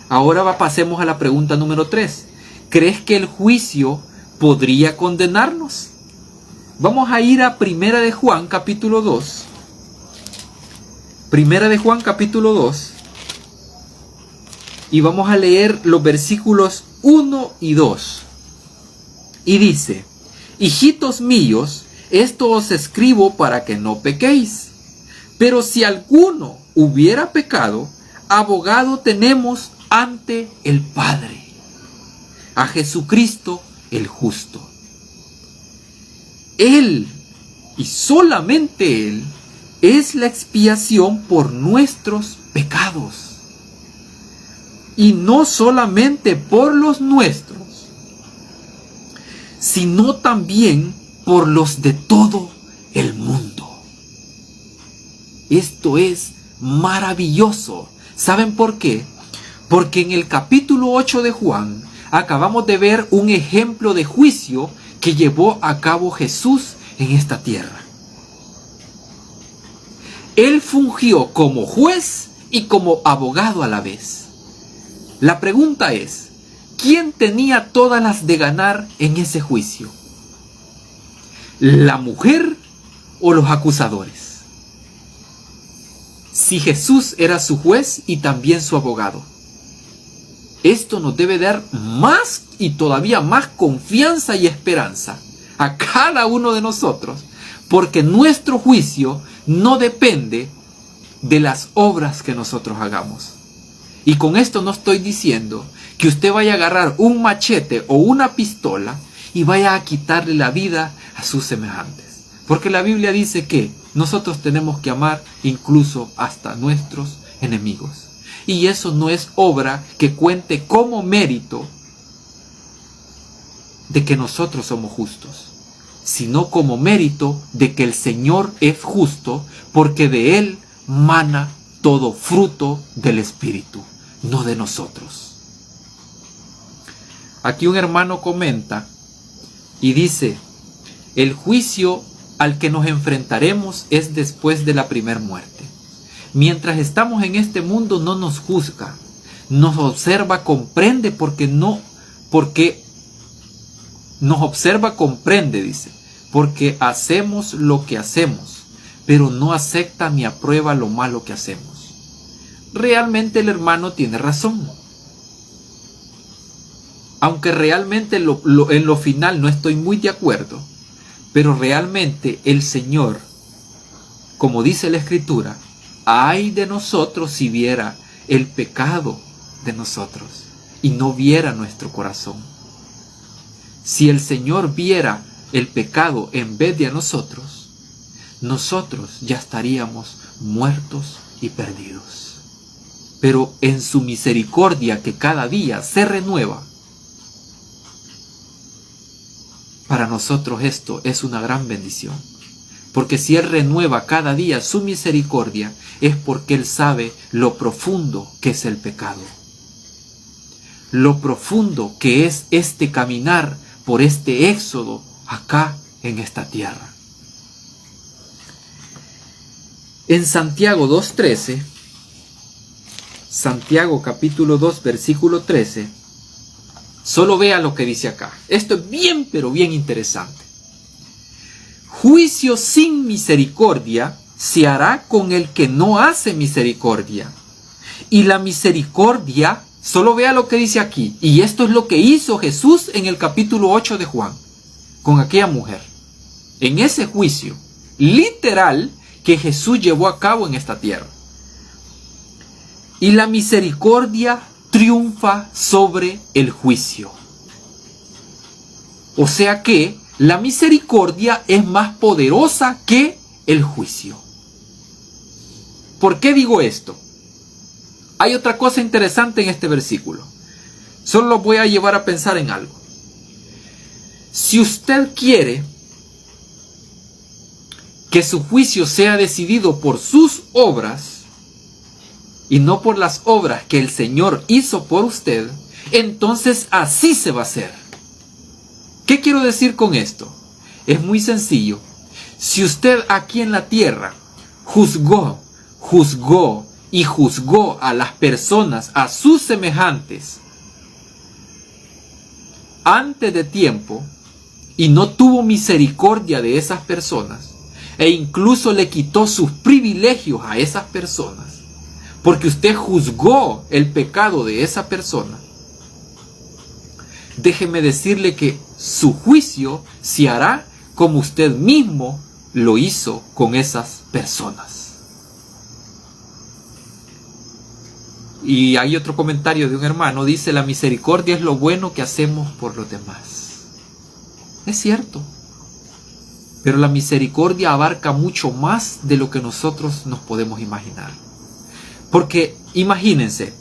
ahora pasemos a la pregunta número 3. ¿Crees que el juicio podría condenarnos? Vamos a ir a Primera de Juan capítulo 2. Primera de Juan capítulo 2. Y vamos a leer los versículos 1 y 2. Y dice: hijitos míos, esto os escribo para que no pequéis. Pero si alguno hubiera pecado, abogado tenemos ante el Padre, a Jesucristo el justo. Él, y solamente Él, es la expiación por nuestros pecados. Y no solamente por los nuestros, sino también por los de todo el mundo. Esto es maravilloso. ¿Saben por qué? Porque en el capítulo 8 de Juan acabamos de ver un ejemplo de juicio que llevó a cabo Jesús en esta tierra. Él fungió como juez y como abogado a la vez. La pregunta es, ¿quién tenía todas las de ganar en ese juicio? ¿La mujer o los acusadores? Si Jesús era su juez y también su abogado. Esto nos debe dar más y todavía más confianza y esperanza a cada uno de nosotros, porque nuestro juicio no depende de las obras que nosotros hagamos. Y con esto no estoy diciendo que usted vaya a agarrar un machete o una pistola y vaya a quitarle la vida a sus semejantes. Porque la Biblia dice que nosotros tenemos que amar incluso hasta nuestros enemigos. Y eso no es obra que cuente como mérito de que nosotros somos justos, sino como mérito de que el Señor es justo, porque de Él mana todo fruto del Espíritu, no de nosotros. Aquí un hermano comenta y dice: el juicio al que nos enfrentaremos es después de la primera muerte. Mientras estamos en este mundo no nos juzga, nos observa, comprende, porque nos observa, comprende, dice, porque hacemos lo que hacemos, pero no acepta ni aprueba lo malo que hacemos. Realmente el hermano tiene razón. Aunque realmente en lo final no estoy muy de acuerdo, pero realmente el Señor, como dice la Escritura, ay de nosotros si viera el pecado de nosotros y no viera nuestro corazón. Si el Señor viera el pecado en vez de a nosotros, nosotros ya estaríamos muertos y perdidos. Pero en su misericordia que cada día se renueva, para nosotros esto es una gran bendición. Porque si Él renueva cada día su misericordia, es porque Él sabe lo profundo que es el pecado. Lo profundo que es este caminar por este éxodo acá en esta tierra. En Santiago 2:13, Santiago capítulo 2 versículo 13, solo vea lo que dice acá. Esto es bien, pero bien interesante. Juicio sin misericordia se hará con el que no hace misericordia. Y la misericordia, solo vea lo que dice aquí. Y esto es lo que hizo Jesús en el capítulo 8 de Juan, con aquella mujer. En ese juicio literal que Jesús llevó a cabo en esta tierra. Y la misericordia triunfa sobre el juicio. O sea que la misericordia es más poderosa que el juicio. ¿Por qué digo esto? Hay otra cosa interesante en este versículo. Solo lo voy a llevar a pensar en algo. Si usted quiere que su juicio sea decidido por sus obras y no por las obras que el Señor hizo por usted, entonces así se va a hacer. ¿Qué quiero decir con esto? Es muy sencillo. Si usted aquí en la tierra juzgó a las personas, a sus semejantes, antes de tiempo, y no tuvo misericordia de esas personas, e incluso le quitó sus privilegios a esas personas, porque usted juzgó el pecado de esa persona, déjeme decirle que su juicio se hará como usted mismo lo hizo con esas personas. Y hay otro comentario de un hermano, dice: la misericordia es lo bueno que hacemos por los demás. Es cierto, pero la misericordia abarca mucho más de lo que nosotros nos podemos imaginar. Porque imagínense,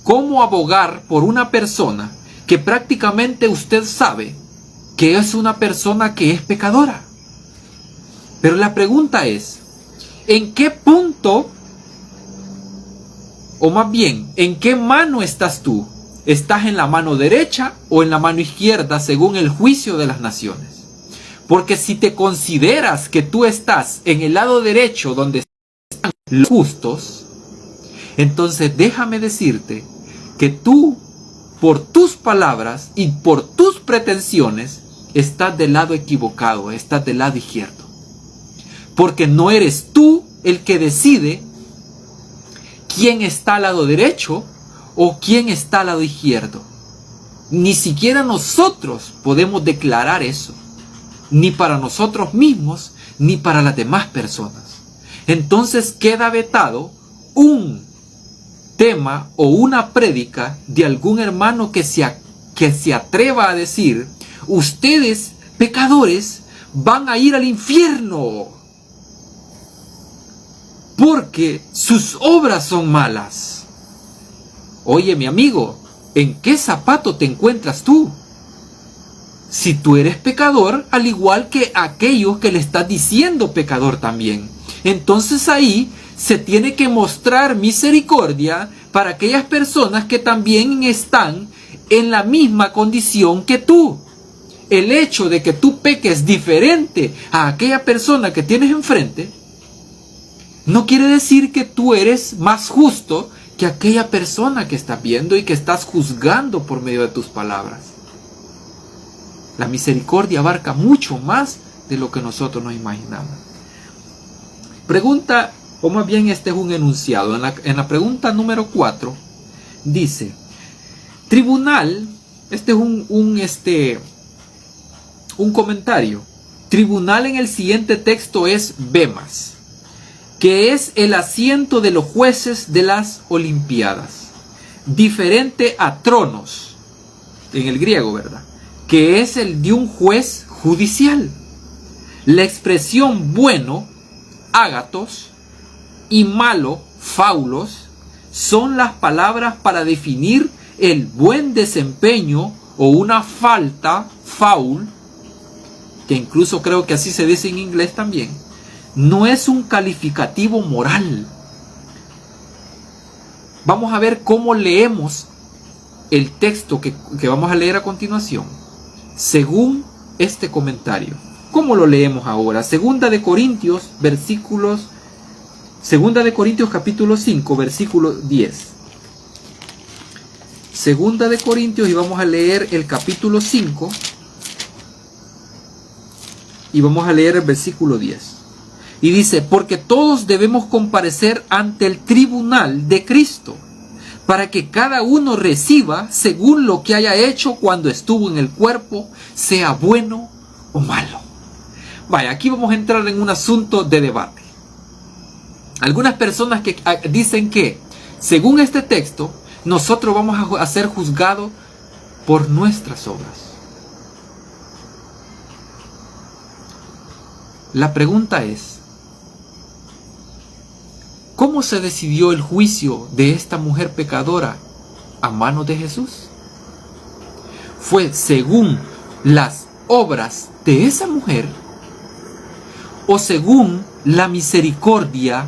¿cómo abogar por una persona que prácticamente usted sabe que es una persona que es pecadora? Pero la pregunta es, ¿en qué punto, o más bien, en qué mano estás tú? ¿Estás en la mano derecha o en la mano izquierda según el juicio de las naciones? Porque si te consideras que tú estás en el lado derecho donde están los justos, entonces déjame decirte que tú, por tus palabras y por tus pretensiones, estás del lado equivocado, estás del lado izquierdo. Porque no eres tú el que decide quién está al lado derecho o quién está al lado izquierdo. Ni siquiera nosotros podemos declarar eso, ni para nosotros mismos, ni para las demás personas. Entonces queda vetado un tema o una prédica de algún hermano que se atreva a decir: ustedes, pecadores, van a ir al infierno porque sus obras son malas. Oye, mi amigo, ¿en qué zapato te encuentras tú? Si tú eres pecador, al igual que aquellos que le estás diciendo pecador también. Entonces ahí se tiene que mostrar misericordia para aquellas personas que también están en la misma condición que tú. El hecho de que tú peques diferente a aquella persona que tienes enfrente no quiere decir que tú eres más justo que aquella persona que estás viendo y que estás juzgando por medio de tus palabras. La misericordia abarca mucho más de lo que nosotros nos imaginamos. Pregunta, o más bien este es un enunciado. En la pregunta número 4 dice: tribunal, este es un comentario. Tribunal en el siguiente texto es bemas, que es el asiento de los jueces de las Olimpiadas, diferente a tronos, en el griego, ¿verdad?, que es el de un juez judicial. La expresión bueno, ágatos, y malo, faulos, son las palabras para definir el buen desempeño o una falta, faul, que incluso creo que así se dice en inglés también. No es un calificativo moral. Vamos a ver cómo leemos el texto que vamos a leer a continuación, según este comentario. ¿Cómo lo leemos ahora? Segunda de Corintios capítulo 5, versículo 10. Segunda de Corintios, y vamos a leer el capítulo 5 y vamos a leer el versículo 10. Y dice: porque todos debemos comparecer ante el tribunal de Cristo, para que cada uno reciba según lo que haya hecho cuando estuvo en el cuerpo, sea bueno o malo. Vaya, aquí vamos a entrar en un asunto de debate. Algunas personas que dicen que, según este texto, nosotros vamos a ser juzgados por nuestras obras. La pregunta es: ¿cómo se decidió el juicio de esta mujer pecadora a manos de Jesús? ¿Fue según las obras de esa mujer o según la misericordia,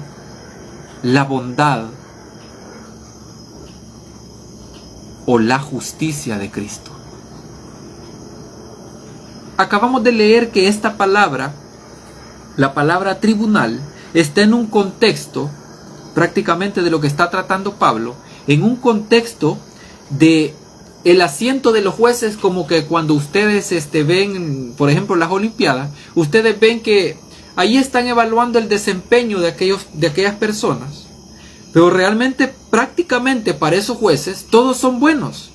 la bondad o la justicia de Cristo. Acabamos de leer que esta palabra, la palabra tribunal, está en un contexto prácticamente de lo que está tratando Pablo, en un contexto de el asiento de los jueces, como que cuando ustedes ven, por ejemplo, las Olimpiadas, ustedes ven que ahí están evaluando el desempeño de aquellas personas, pero realmente prácticamente para esos jueces todos son buenos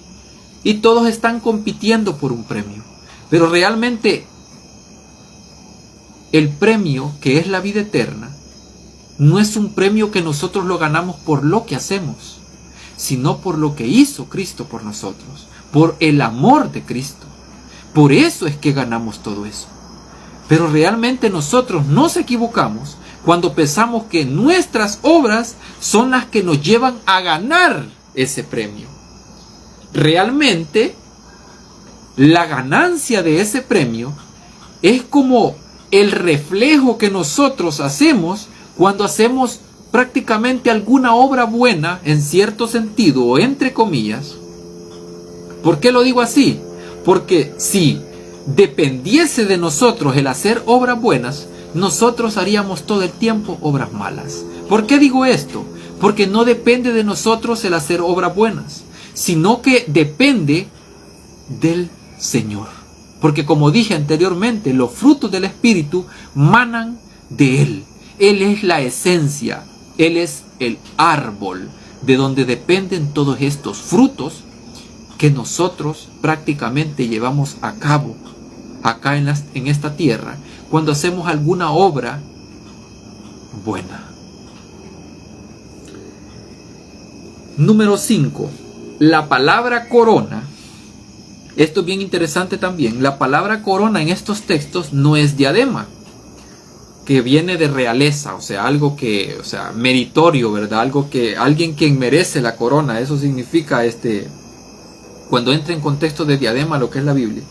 y todos están compitiendo por un premio, pero realmente el premio, que es la vida eterna, no es un premio que nosotros lo ganamos por lo que hacemos, sino por lo que hizo Cristo por nosotros, por el amor de Cristo. Por eso es que ganamos todo eso. Pero realmente nosotros nos equivocamos cuando pensamos que nuestras obras son las que nos llevan a ganar ese premio. Realmente, la ganancia de ese premio es como el reflejo que nosotros hacemos cuando hacemos prácticamente alguna obra buena, en cierto sentido, o entre comillas. ¿Por qué lo digo así? Porque si dependiese de nosotros el hacer obras buenas, nosotros haríamos todo el tiempo obras malas. ¿Por qué digo esto? Porque no depende de nosotros el hacer obras buenas, sino que depende del Señor. Porque como dije anteriormente, los frutos del Espíritu manan de Él. Él es la esencia, Él es el árbol de donde dependen todos estos frutos que nosotros prácticamente llevamos a cabo acá en esta tierra cuando hacemos alguna obra buena. Número 5. La palabra corona. Esto es bien interesante también. La palabra corona en estos textos no es diadema, que viene de realeza, o sea, algo que, meritorio, ¿verdad? Algo que, alguien quien merece la corona, eso significa cuando entra en contexto de diadema lo que es la Biblia.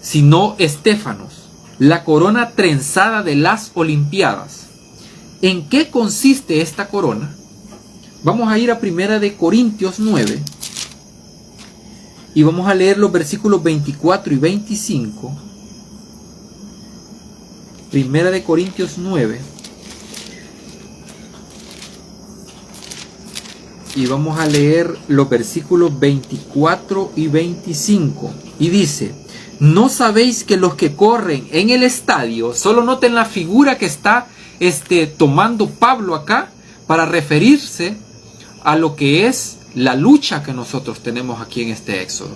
Sino estéfanos, la corona trenzada de las Olimpiadas. ¿En qué consiste esta corona? Vamos a ir a 1 Corintios 9 y vamos a leer los versículos 24 y 25. 1 Corintios 9 y vamos a leer los versículos 24 y 25 y dice: ¿no sabéis que los que corren en el estadio, solo noten la figura que está tomando Pablo acá para referirse a lo que es la lucha que nosotros tenemos aquí en este Éxodo?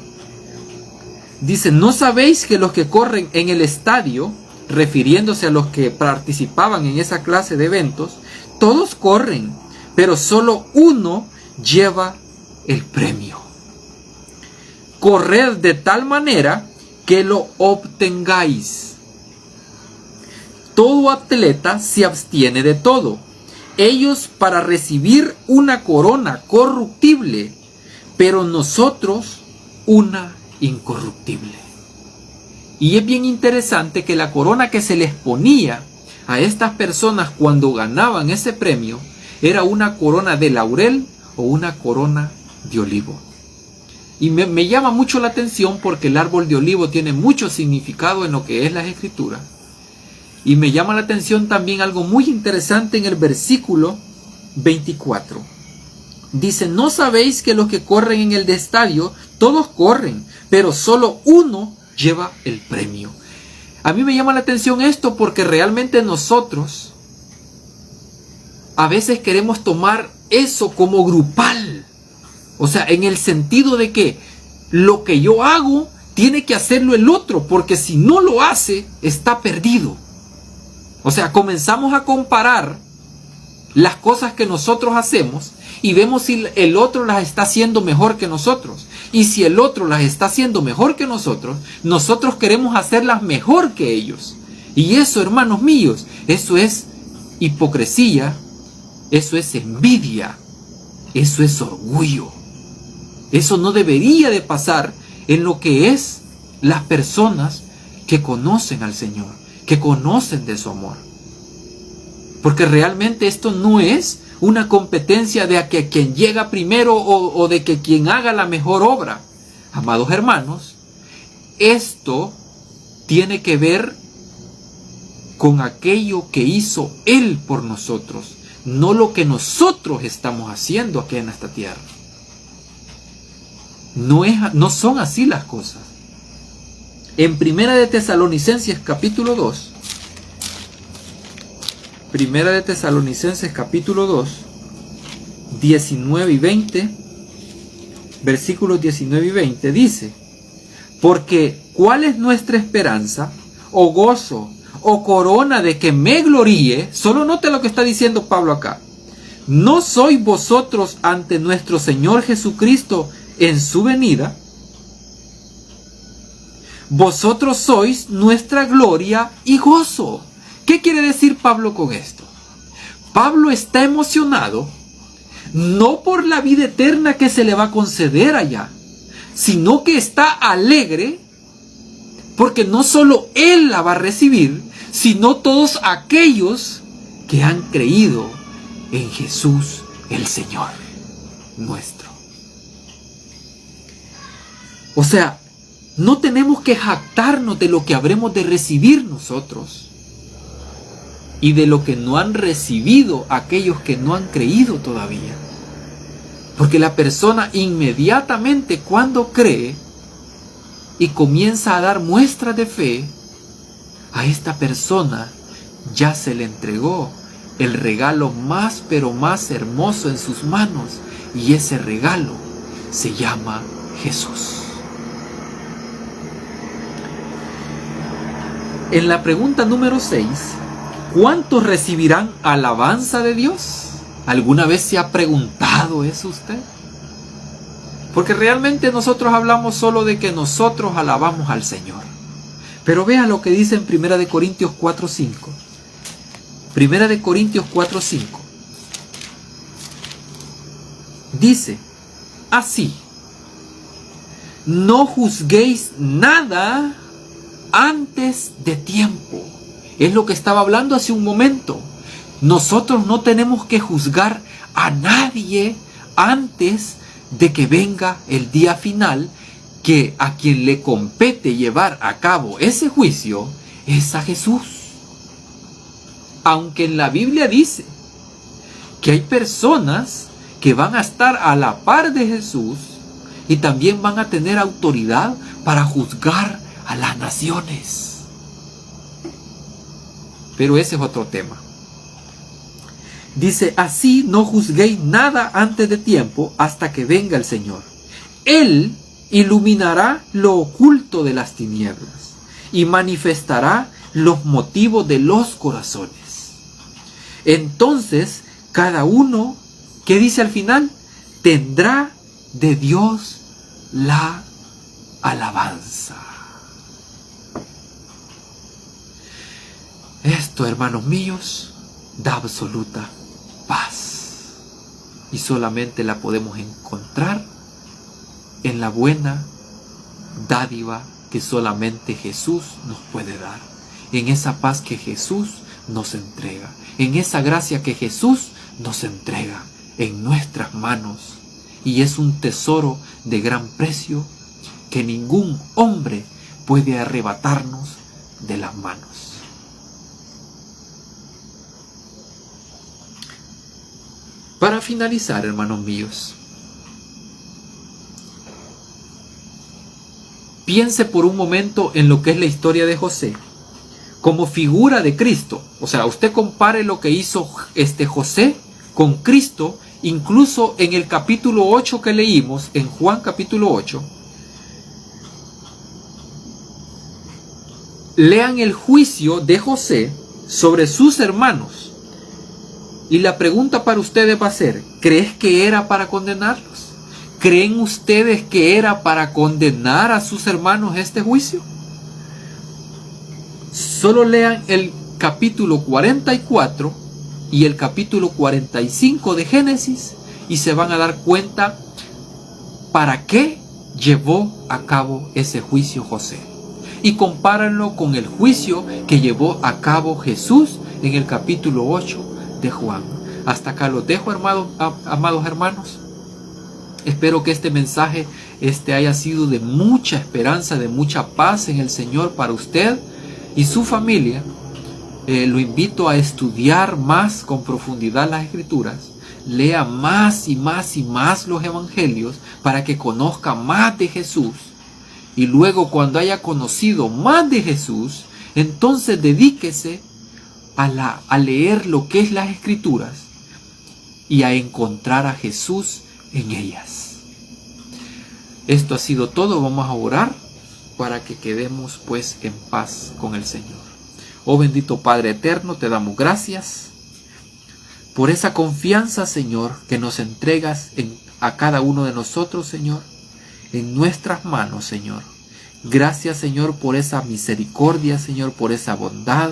Dice: ¿no sabéis que los que corren en el estadio, refiriéndose a los que participaban en esa clase de eventos, todos corren, pero solo uno lleva el premio? Corred de tal manera que lo obtengáis. Todo atleta se abstiene de todo, ellos para recibir una corona corruptible, pero nosotros una incorruptible. Y es bien interesante que la corona que se les ponía a estas personas cuando ganaban ese premio era una corona de laurel o una corona de olivo. Y me llama mucho la atención porque el árbol de olivo tiene mucho significado en lo que es las Escrituras. Y me llama la atención también algo muy interesante en el versículo 24. Dice: ¿no sabéis que los que corren en el estadio, todos corren, pero solo uno lleva el premio? A mí me llama la atención esto porque realmente nosotros a veces queremos tomar eso como grupal. O sea, en el sentido de que lo que yo hago tiene que hacerlo el otro, porque si no lo hace, está perdido. O sea, comenzamos a comparar las cosas que nosotros hacemos y vemos si el otro las está haciendo mejor que nosotros. Y si el otro las está haciendo mejor que nosotros queremos hacerlas mejor que ellos. Y eso, hermanos míos, eso es hipocresía, eso es envidia, eso es orgullo. Eso no debería de pasar en lo que es las personas que conocen al Señor, que conocen de su amor. Porque realmente esto no es una competencia de a que quien llega primero o de que quien haga la mejor obra. Amados hermanos, esto tiene que ver con aquello que hizo Él por nosotros, no lo que nosotros estamos haciendo aquí en esta tierra. No son así las cosas. En Primera de Tesalonicenses capítulo 2, Primera de Tesalonicenses capítulo 2, 19 y 20, versículos 19 y 20, dice: porque ¿cuál es nuestra esperanza, o gozo, o corona de que me gloríe? Solo note lo que está diciendo Pablo acá. ¿No sois vosotros ante nuestro Señor Jesucristo en su venida? Vosotros sois nuestra gloria y gozo. ¿Qué quiere decir Pablo con esto? Pablo está emocionado no por la vida eterna que se le va a conceder allá, sino que está alegre porque no solo él la va a recibir, sino todos aquellos que han creído en Jesús el Señor nuestro. O sea, no tenemos que jactarnos de lo que habremos de recibir nosotros y de lo que no han recibido aquellos que no han creído todavía. Porque la persona inmediatamente cuando cree y comienza a dar muestras de fe, a esta persona ya se le entregó el regalo más pero más hermoso en sus manos, y ese regalo se llama Jesús. En la pregunta número 6, ¿cuántos recibirán alabanza de Dios? ¿Alguna vez se ha preguntado eso usted? Porque realmente nosotros hablamos solo de que nosotros alabamos al Señor. Pero vea lo que dice en 1 Corintios 4:5. 1 Corintios 4:5. Dice así: no juzguéis nada antes de tiempo. Es lo que estaba hablando hace un momento. Nosotros no tenemos que juzgar a nadie antes de que venga el día final, que a quien le compete llevar a cabo ese juicio es a Jesús. Aunque en la Biblia dice que hay personas que van a estar a la par de Jesús y también van a tener autoridad para juzgar a las naciones. Pero ese es otro tema. Dice, así no juzguéis nada antes de tiempo hasta que venga el Señor. Él iluminará lo oculto de las tinieblas y manifestará los motivos de los corazones. Entonces, cada uno, ¿qué dice al final? Tendrá de Dios la alabanza. Esto, hermanos míos, da absoluta paz. Y solamente la podemos encontrar en la buena dádiva que solamente Jesús nos puede dar. En esa paz que Jesús nos entrega. En esa gracia que Jesús nos entrega en nuestras manos. Y es un tesoro de gran precio que ningún hombre puede arrebatarnos de las manos. Para finalizar, hermanos míos, piense por un momento en lo que es la historia de José como figura de Cristo. O sea, usted compare lo que hizo José con Cristo, incluso en el capítulo 8 que leímos, en Juan capítulo 8. Lean el juicio de José sobre sus hermanos. Y la pregunta para ustedes va a ser, ¿crees que era para condenarlos? ¿Creen ustedes que era para condenar a sus hermanos este juicio? Solo lean el capítulo 44 y el capítulo 45 de Génesis y se van a dar cuenta para qué llevó a cabo ese juicio José. y compáranlo con el juicio que llevó a cabo Jesús en el capítulo 8 de Juan. Hasta acá los dejo, amados hermanos. Espero que este mensaje haya sido de mucha esperanza, de mucha paz en el Señor para usted y su familia. Lo invito a estudiar más con profundidad las Escrituras. Lea más y más y más los Evangelios para que conozca más de Jesús. Y luego, cuando haya conocido más de Jesús, entonces dedíquese a leer lo que es las Escrituras y a encontrar a Jesús en ellas. Esto ha sido todo. Vamos a orar para que quedemos pues en paz con el Señor. Oh bendito Padre eterno, te damos gracias por esa confianza, Señor, que nos entregas a cada uno de nosotros, Señor, en nuestras manos, Señor. Gracias, Señor, por esa misericordia, Señor, por esa bondad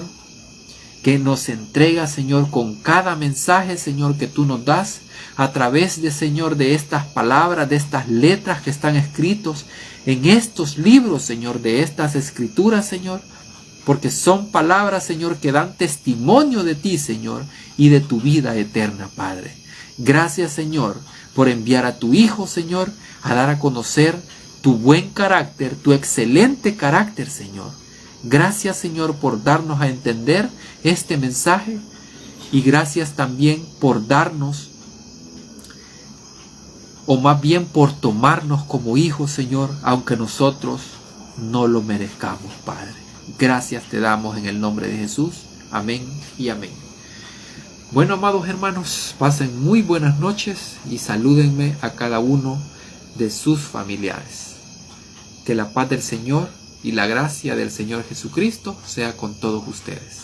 que nos entrega, Señor, con cada mensaje, Señor, que tú nos das a través de, Señor, de estas palabras, de estas letras que están escritos en estos libros, Señor, de estas escrituras, Señor, porque son palabras, Señor, que dan testimonio de ti, Señor, y de tu vida eterna, Padre. Gracias, Señor, por enviar a tu Hijo, Señor, a dar a conocer tu buen carácter, tu excelente carácter, Señor. Gracias, Señor, por darnos a entender este mensaje, y gracias también por darnos, o más bien por tomarnos como hijos, Señor, aunque nosotros no lo merezcamos, Padre. Gracias te damos en el nombre de Jesús. Amén y amén. Bueno, amados hermanos, pasen muy buenas noches y salúdenme a cada uno de sus familiares. Que la paz del Señor y la gracia del Señor Jesucristo sea con todos ustedes.